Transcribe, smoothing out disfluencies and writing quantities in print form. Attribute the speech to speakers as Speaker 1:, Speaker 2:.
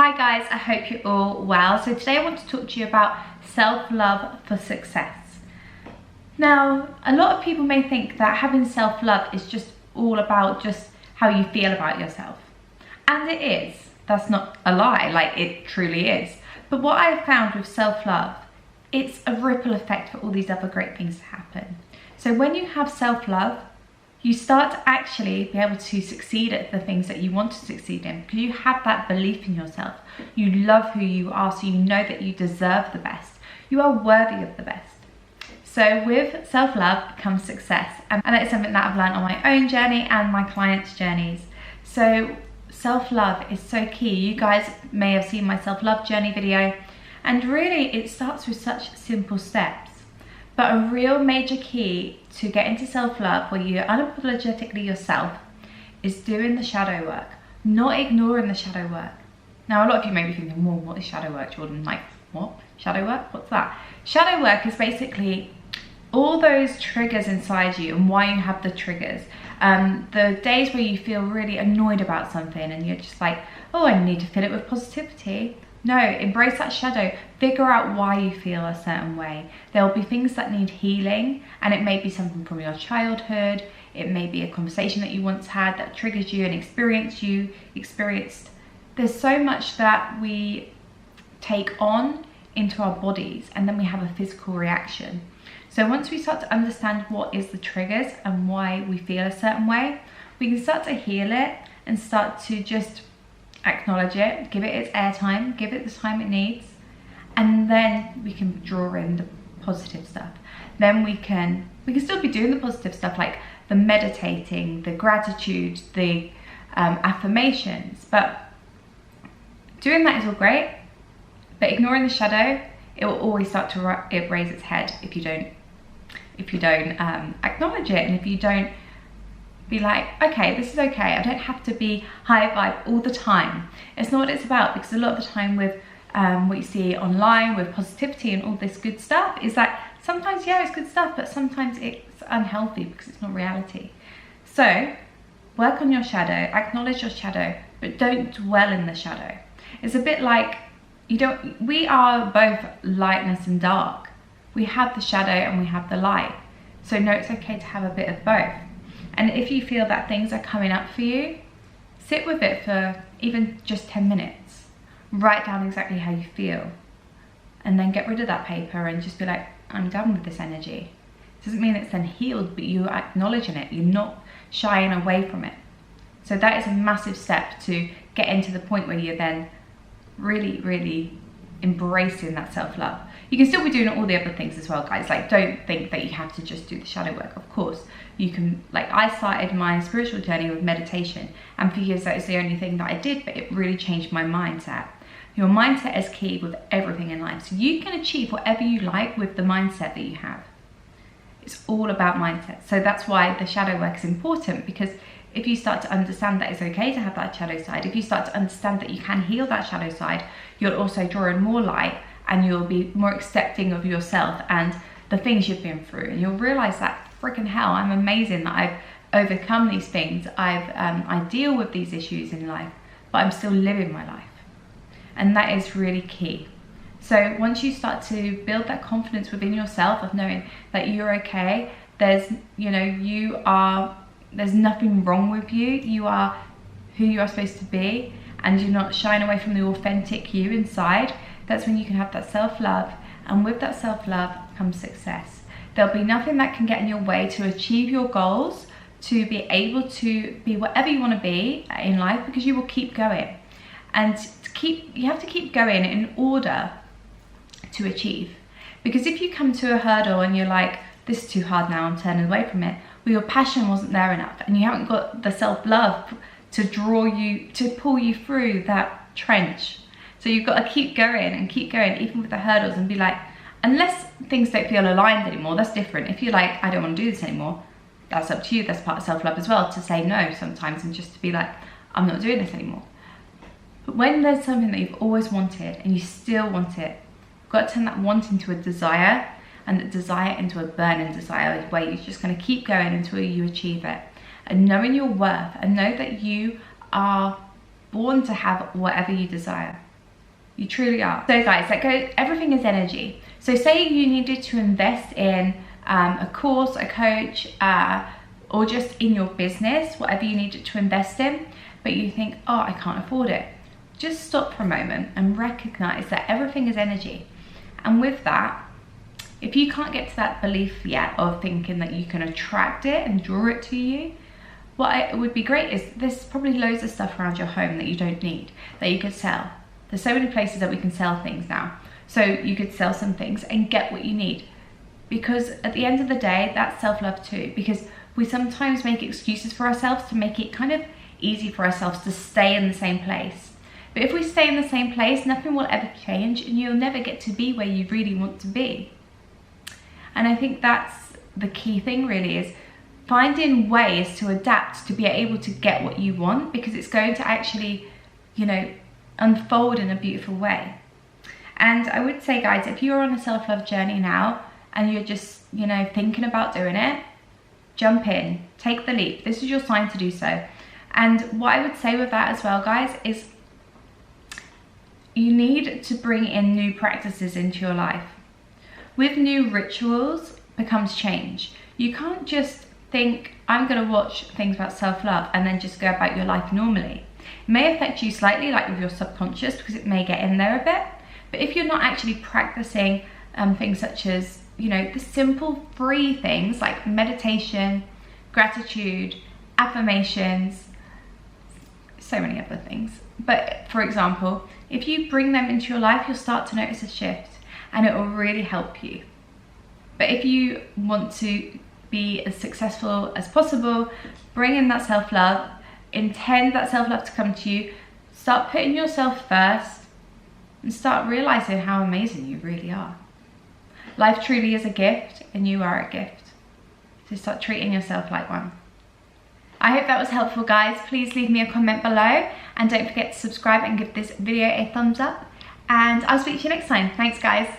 Speaker 1: Hi guys, I hope you're all well. So today I want to talk to you about self-love for success. Now, a lot of people may think that having self-love is just all about just how you feel about yourself. And it is. That's not a lie, like it truly is. But what I've found with self-love, it's a ripple effect for all these other great things to happen. So when you have self-love, you start to actually be able to succeed at the things that you want to succeed in because you have that belief in yourself. You love who you are, so you know that you deserve the best. You are worthy of the best. So with self-love comes success. And that is something that I've learned on my own journey and my clients' journeys. So self-love is so key. You guys may have seen my self-love journey video. And really it starts with such simple steps. But a real major key to get into self-love where you're unapologetically yourself is doing the shadow work, not ignoring the shadow work. Now, a lot of you may be thinking, well, what is shadow work, Jordan? Like, what? Shadow work? What's that? Shadow work is basically all those triggers inside you and why you have the triggers. The days where you feel really annoyed about something and you're just like, oh, I need to fill it with positivity. No, embrace that shadow. Figure out why you feel a certain way. There will be things that need healing, and it may be something from your childhood. It may be a conversation that you once had that triggers you, an experience you experienced. There's so much that we take on into our bodies, and then we have a physical reaction. So once we start to understand what is the triggers and why we feel a certain way, we can start to heal it and start to just acknowledge it, give it its airtime, give it the time it needs, and then we can draw in the positive stuff. Then we can still be doing the positive stuff like the meditating, the gratitude, the affirmations, but doing that is all great, but ignoring the shadow, it will always start to raise its head if you don't acknowledge it, and if you don't be like, okay, this is okay. I don't have to be high vibe all the time. It's not what it's about, because a lot of the time with what you see online with positivity and all this good stuff is that sometimes, yeah, it's good stuff, but sometimes it's unhealthy because it's not reality. So work on your shadow, acknowledge your shadow, but don't dwell in the shadow. It's a bit like, we are both lightness and dark. We have the shadow and we have the light. So no, it's okay to have a bit of both. And if you feel that things are coming up for you, sit with it for even just 10 minutes. Write down exactly how you feel. And then get rid of that paper and just be like, I'm done with this energy. It doesn't mean it's then healed, but you're acknowledging it. You're not shying away from it. So that is a massive step to get into the point where you're then really, really embracing that self-love. You can still be doing all the other things as well, guys. Like, don't think that you have to just do the shadow work. Of course, you can, like, I started my spiritual journey with meditation, and for years that is the only thing that I did, but it really changed my mindset. Your mindset is key with everything in life. So you can achieve whatever you like with the mindset that you have. It's all about mindset. So that's why the shadow work is important, because if you start to understand that it's okay to have that shadow side, if you start to understand that you can heal that shadow side, you'll also draw in more light, and you'll be more accepting of yourself and the things you've been through. And you'll realize that, freaking hell, I'm amazing that I've overcome these things. I deal with these issues in life, but I'm still living my life. And that is really key. So once you start to build that confidence within yourself of knowing that you're okay, there's nothing wrong with you. You are who you are supposed to be, and you're not shying away from the authentic you inside. That's when you can have that self-love, and with that self-love comes success. There'll be nothing that can get in your way to achieve your goals, to be able to be whatever you want to be in life, because you will keep going. And you have to keep going in order to achieve. Because if you come to a hurdle and you're like, this is too hard now, I'm turning away from it, well, your passion wasn't there enough, and you haven't got the self-love to draw you, to pull you through that trench. So you've got to keep going and keep going, even with the hurdles, and be like, unless things don't feel aligned anymore, that's different. If you're like, I don't want to do this anymore, that's up to you. That's part of self-love as well, to say no sometimes and just to be like, I'm not doing this anymore. But when there's something that you've always wanted and you still want it, you've got to turn that want into a desire, and that desire into a burning desire, where you're just going to keep going until you achieve it. And knowing your worth, and know that you are born to have whatever you desire. You truly are. So guys, everything is energy. So say you needed to invest in a course, a coach, or just in your business, whatever you needed to invest in, but you think, oh, I can't afford it. Just stop for a moment and recognize that everything is energy. And with that, if you can't get to that belief yet of thinking that you can attract it and draw it to you, what would be great is there's probably loads of stuff around your home that you don't need, that you could sell. There's so many places that we can sell things now. So you could sell some things and get what you need. Because at the end of the day, that's self-love too. Because we sometimes make excuses for ourselves to make it kind of easy for ourselves to stay in the same place. But if we stay in the same place, nothing will ever change and you'll never get to be where you really want to be. And I think that's the key thing really, is finding ways to adapt to be able to get what you want, because it's going to actually, you know, unfold in a beautiful way. And I would say, guys, if you're on a self-love journey now and you're just, you know, thinking about doing it, jump in, take the leap. This is your sign to do so. And what I would say with that as well, guys, is you need to bring in new practices into your life. With new rituals becomes change. You can't just think, I'm going to watch things about self-love and then just go about your life normally. It may affect you slightly, like with your subconscious, because it may get in there a bit. But if you're not actually practicing things such as, you know, the simple free things like meditation, gratitude, affirmations, so many other things. But for example, if you bring them into your life, you'll start to notice a shift and it will really help you. But if you want to be as successful as possible, bring in that self-love, intend that self-love to come to you, start putting yourself first and start realizing how amazing you really are. Life truly is a gift and you are a gift. So start treating yourself like one. I hope that was helpful, guys. Please leave me a comment below and don't forget to subscribe and give this video a thumbs up. And I'll speak to you next time. Thanks, guys.